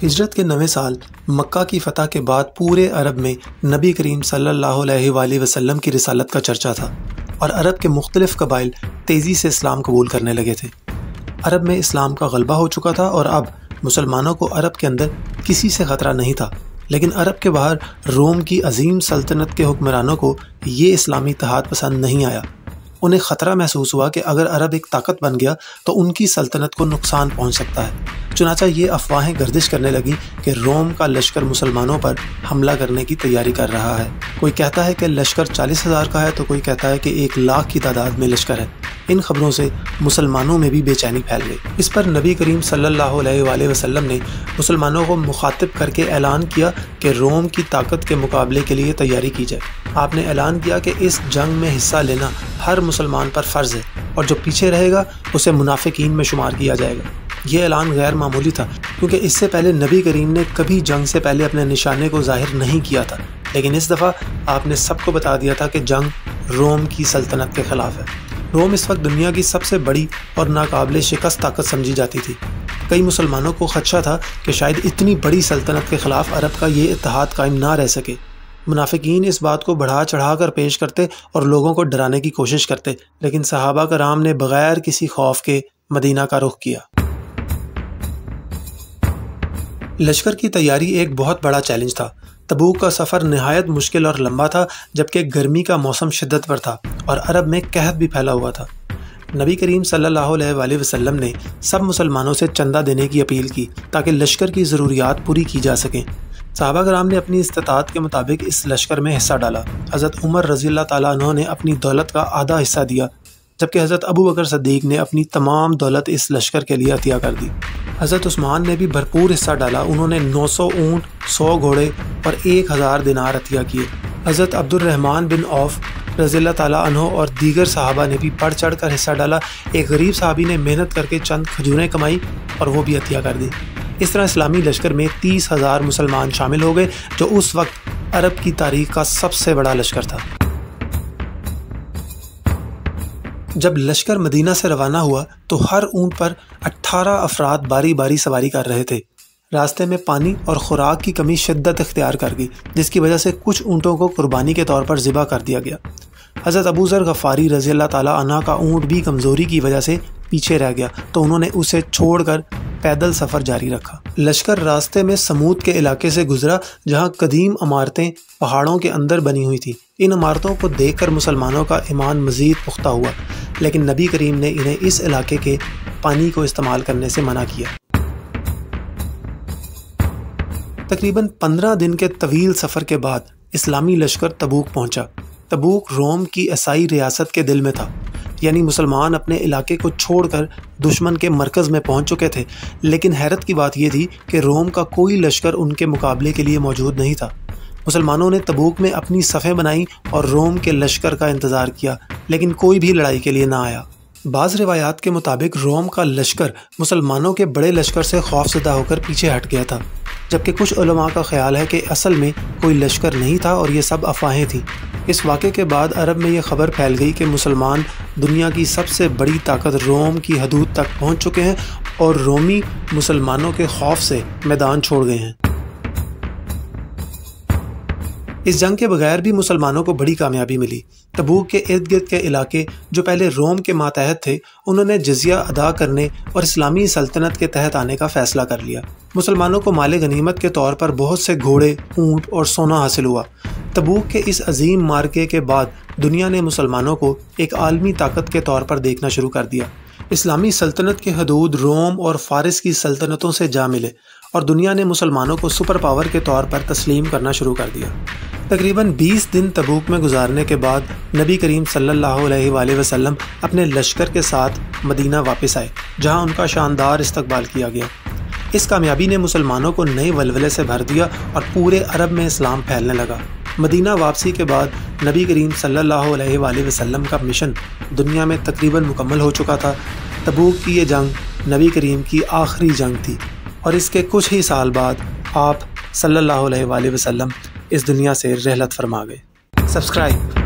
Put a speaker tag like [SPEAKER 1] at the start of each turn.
[SPEAKER 1] ہجرت کے 9 سال مکہ کی فتح کے بعد پورے عرب میں نبی کریم صلی اللہ علیہ وآلہ وسلم کی رسالت کا چرچا تھا اور عرب کے مختلف قبائل تیزی سے اسلام قبول کرنے لگے تھے۔ عرب میں اسلام کا غلبہ ہو چکا تھا اور اب مسلمانوں کو عرب کے اندر کسی سے خطرہ نہیں تھا، لیکن عرب کے باہر روم کی عظیم سلطنت کے حکمرانوں کو یہ اسلامی اتحاد پسند نہیں آیا۔ انہیں خطرہ محسوس ہوا کہ اگر عرب ایک طاقت بن گیا تو ان کی سلطنت کو نقصان پہنچ سکتا ہے۔ چنانچہ یہ افواہیں گردش کرنے لگیں کہ روم کا لشکر مسلمانوں پر حملہ کرنے کی تیاری کر رہا ہے۔ کوئی کہتا ہے کہ لشکر 40,000 کا ہے تو کوئی کہتا ہے کہ 1,00,000 کی تعداد میں لشکر ہے۔ ان خبروں سے مسلمانوں میں بھی بے چینی پھیل گئی۔ اس پر نبی کریم صلی اللہ علیہ وآلہ وسلم نے مسلمانوں کو مخاطب کر کے اعلان کیا کہ روم کی طاقت کے مقابلے کے لیے تیاری کی جائے۔ آپ نے اعلان کیا کہ اس جنگ میں حصہ لینا ہر مسلمان پر فرض ہے اور جو پیچھے رہے گا اسے منافقین میں شمار کیا جائے گا۔ یہ اعلان غیر معمولی تھا کیونکہ اس سے پہلے نبی کریم نے کبھی جنگ سے پہلے اپنے نشانے کو ظاہر نہیں کیا تھا، لیکن اس دفعہ آپ نے سب کو بتا دیا تھا کہ جنگ روم کی سلطنت کے خلاف ہے۔ روم اس وقت دنیا کی سب سے بڑی اور ناقابل شکست طاقت سمجھی جاتی تھی۔ کئی مسلمانوں کو خدشہ تھا کہ شاید اتنی بڑی سلطنت کے خلاف عرب کا یہ اتحاد قائم نہ رہ سکے۔ منافقین اس بات کو بڑھا چڑھا کر پیش کرتے اور لوگوں کو ڈرانے کی کوشش کرتے، لیکن صحابہ کرام نے بغیر کسی خوف کے مدینہ کا رخ کیا۔ لشکر کی تیاری ایک بہت بڑا چیلنج تھا۔ تبوک کا سفر نہایت مشکل اور لمبا تھا، جبکہ گرمی کا موسم شدت پر تھا اور عرب میں قحط بھی پھیلا ہوا تھا۔ نبی کریم صلی اللہ علیہ وآلہ وسلم نے سب مسلمانوں سے چندہ دینے کی اپیل کی تاکہ لشکر کی ضروریات پوری کی جا سکیں۔ صحابہ کرام نے اپنی استطاعت کے مطابق اس لشکر میں حصہ ڈالا۔ حضرت عمر رضی اللہ تعالیٰ عنہ نے اپنی دولت کا آدھا حصہ دیا، جبکہ حضرت ابو بکر صدیق نے اپنی تمام دولت اس لشکر کے لیے عطیہ کر دی۔ حضرت عثمان نے بھی بھرپور حصہ ڈالا۔ انہوں نے 900 اونٹ، 100 گھوڑے اور 1000 دینار عطیہ کیے۔ حضرت عبد الرحمن بن عوف رضی اللہ تعالیٰ عنہ اور دیگر صحابہ نے بھی بڑھ چڑھ کر حصہ ڈالا۔ ایک غریب صحابی نے محنت کر کے چند کھجوریں کمائی اور وہ بھی عطیہ کر دی۔ اس طرح اسلامی لشکر میں 30,000 مسلمان شامل ہو گئے، جو اس وقت عرب کی تاریخ کا سب سے بڑا لشکر تھا۔ جب لشکر مدینہ سے روانہ ہوا تو ہر اونٹ پر 18 افراد باری باری سواری کر رہے تھے۔ راستے میں پانی اور خوراک کی کمی شدت اختیار کر گئی، جس کی وجہ سے کچھ اونٹوں کو قربانی کے طور پر ذبح کر دیا گیا۔ حضرت ابو ذر غفاری رضی اللہ تعالیٰ عنہ کا اونٹ بھی کمزوری کی وجہ سے پیچھے رہ گیا تو انہوں نے اسے چھوڑ کر پیدل سفر جاری رکھا۔ لشکر راستے میں سمود کے علاقے سے گزرا، جہاں قدیم عمارتیں پہاڑوں کے اندر بنی ہوئی تھیں۔ ان عمارتوں کو دیکھ کر مسلمانوں کا ایمان مزید پختہ ہوا، لیکن نبی کریم نے انہیں اس علاقے کے پانی کو استعمال کرنے سے منع کیا۔ تقریباً 15 دن کے طویل سفر کے بعد اسلامی لشکر تبوک پہنچا۔ تبوک روم کی عیسائی ریاست کے دل میں تھا، یعنی مسلمان اپنے علاقے کو چھوڑ کر دشمن کے مرکز میں پہنچ چکے تھے، لیکن حیرت کی بات یہ تھی کہ روم کا کوئی لشکر ان کے مقابلے کے لیے موجود نہیں تھا۔ مسلمانوں نے تبوک میں اپنی صفیں بنائیں اور روم کے لشکر کا انتظار کیا، لیکن کوئی بھی لڑائی کے لیے نہ آیا۔ بعض روایات کے مطابق روم کا لشکر مسلمانوں کے بڑے لشکر سے خوفزدہ ہو کر پیچھے ہٹ گیا تھا، جبکہ کچھ علماء کا خیال ہے کہ اصل میں کوئی لشکر نہیں تھا اور یہ سب افواہیں تھیں۔ اس واقعے کے بعد عرب میں یہ خبر پھیل گئی کہ مسلمان دنیا کی سب سے بڑی طاقت روم کی حدود تک پہنچ چکے ہیں اور رومی مسلمانوں کے خوف سے میدان چھوڑ گئے ہیں۔ اس جنگ کے بغیر بھی مسلمانوں کو بڑی کامیابی ملی۔ تبوک کے ارد گرد کے علاقے جو پہلے روم کے ماتحت تھے، انہوں نے جزیہ ادا کرنے اور اسلامی سلطنت کے تحت آنے کا فیصلہ کر لیا۔ مسلمانوں کو مال غنیمت کے طور پر بہت سے گھوڑے، اونٹ اور سونا حاصل ہوا۔ تبوک کے اس عظیم مارکے کے بعد دنیا نے مسلمانوں کو ایک عالمی طاقت کے طور پر دیکھنا شروع کر دیا۔ اسلامی سلطنت کے حدود روم اور فارس کی سلطنتوں سے جا ملے اور دنیا نے مسلمانوں کو سپر پاور کے طور پر تسلیم کرنا شروع کر دیا۔ تقریباً 20 دن تبوک میں گزارنے کے بعد نبی کریم صلی اللہ علیہ وآلہ وسلم اپنے لشکر کے ساتھ مدینہ واپس آئے، جہاں ان کا شاندار استقبال کیا گیا۔ اس کامیابی نے مسلمانوں کو نئے ولولے سے بھر دیا اور پورے عرب میں اسلام پھیلنے لگا۔ مدینہ واپسی کے بعد نبی کریم صلی اللہ علیہ وآلہ وسلم کا مشن دنیا میں تقریباً مکمل ہو چکا تھا۔ تبوک کی یہ جنگ نبی کریم کی آخری جنگ تھی اور اس کے کچھ ہی سال بعد آپ صلی اللہ علیہ وآلہ وسلم اس دنیا سے رحلت فرما گئے۔ سبسکرائب